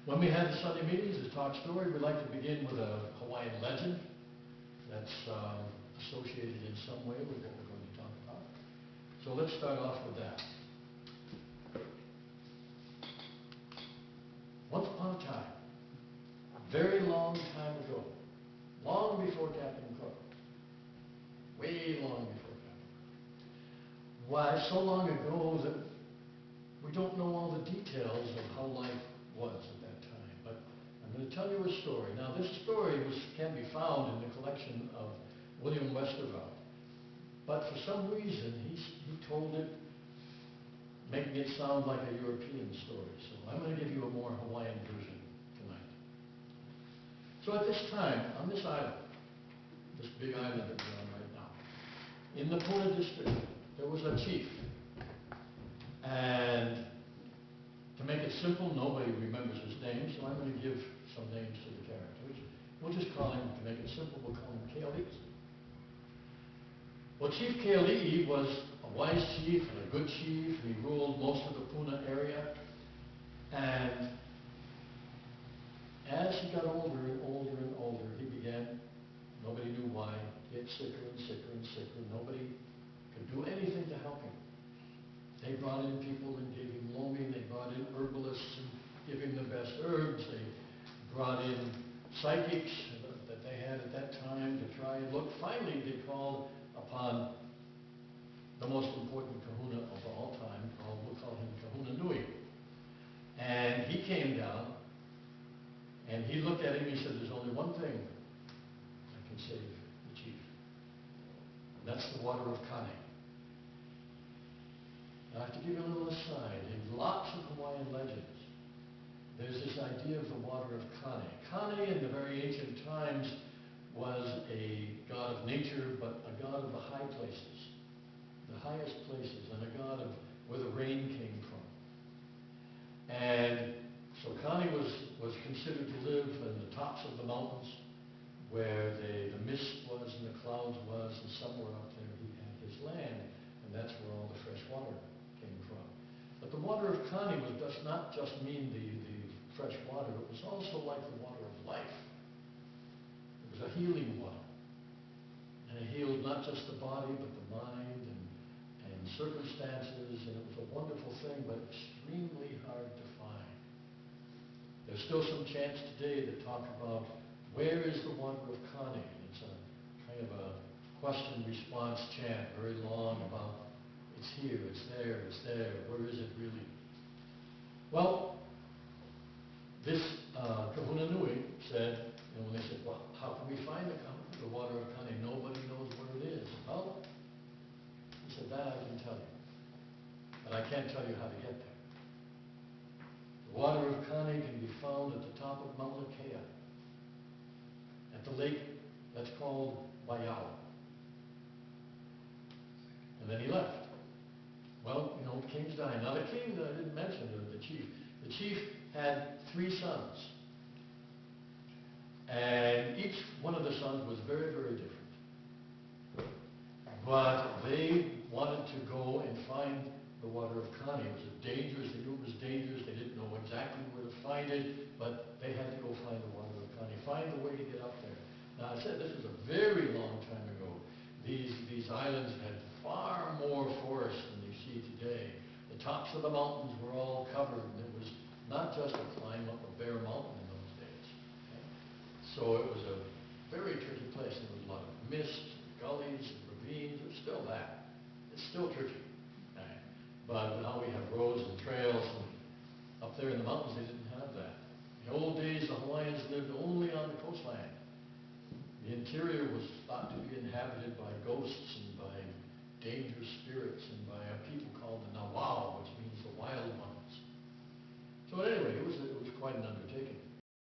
When we had the Sunday meetings, this talk story, we like to begin with a Hawaiian legend that's associated in some way with what we're going to talk about. So let's start off with that. Once upon a time, a very long time ago, long before Captain Cook, way long before Captain Cook. Why, so long ago that we don't know all the details of how life was at that time, but I'm going to tell you a story. Now, this story can be found in the collection of William Westervelt, but for some reason he told it, making it sound like a European story. So I'm going to give you a more Hawaiian version tonight. So at this time, on this island, this big island that we're on right now, in the Huna district, there was a chief. And to make it simple, nobody remembers his name, so I'm going to give some names to the characters. We'll just call him, to make it simple, we'll call him Kahili. Well, Chief Kahili was a wise chief and a good chief, and he ruled most of the Huna area. And as he got older and older and older, he began, nobody knew why, to get sicker and sicker and sicker. Nobody could do anything to help him. They brought in people and gave him loamy. They brought in herbalists and gave him the best herbs. They brought in psychics that they had at that time to try and look. Finally, they called upon the most important kahuna of all time, we'll call him Kahuna Nui. And he came down, and he looked at him, he said, there's only one thing that can save the chief, and that's the Water of Kane. I have to give you a little aside. In lots of Hawaiian legends, there's this idea of the Water of Kane. Kane in the very ancient times was a god of nature, but a god of the high places, the highest places, and a god of where the rain came from. And so Kane was considered to live in the tops of the mountains where the mist was and the clouds was, and somewhere up there he had his land, and that's where all the fresh water came from. But the Water of Kane does not just mean the fresh water, it was also like the water of life. It was a healing water. And it healed not just the body, but the mind and circumstances, and it was a wonderful thing, but extremely hard to find. There's still some chants today that talk about where is the Water of Kane? It's a kind of a question-response chant, very long, about it's here, it's there, where is it really? Well, this Kahuna Nui said, when they said, well, how can we find the Water of Kane? Nobody knows where it is. Well, he said, that I can tell you, but I can't tell you how to get there. The Water of Kane can be found at the top of Mauna Kea, at the lake that's called Waiau. And then he left. Well, the king's dying. Now the king, I didn't mention the chief. The chief had 3 sons. And each one of the sons was very, very different. But they wanted to go and find the Water of Kane. It was dangerous. They knew it was dangerous. They didn't know exactly where to find it, but they had to go find the Water of Kane, find a way to get up there. Now, I said this was a very long time ago. These islands had far more forest than you see today. The tops of the mountains were all covered, and it was not just a climb up a bare mountain in those days. Okay? So it was a very tricky place. There was a lot of mist, and gullies, and ravines. It's still that. It's still tricky. Okay? But now we have roads and trails, and up there in the mountains they didn't have that. In the old days, the Hawaiians lived only on the coastline. The interior was thought to be inhabited by ghosts and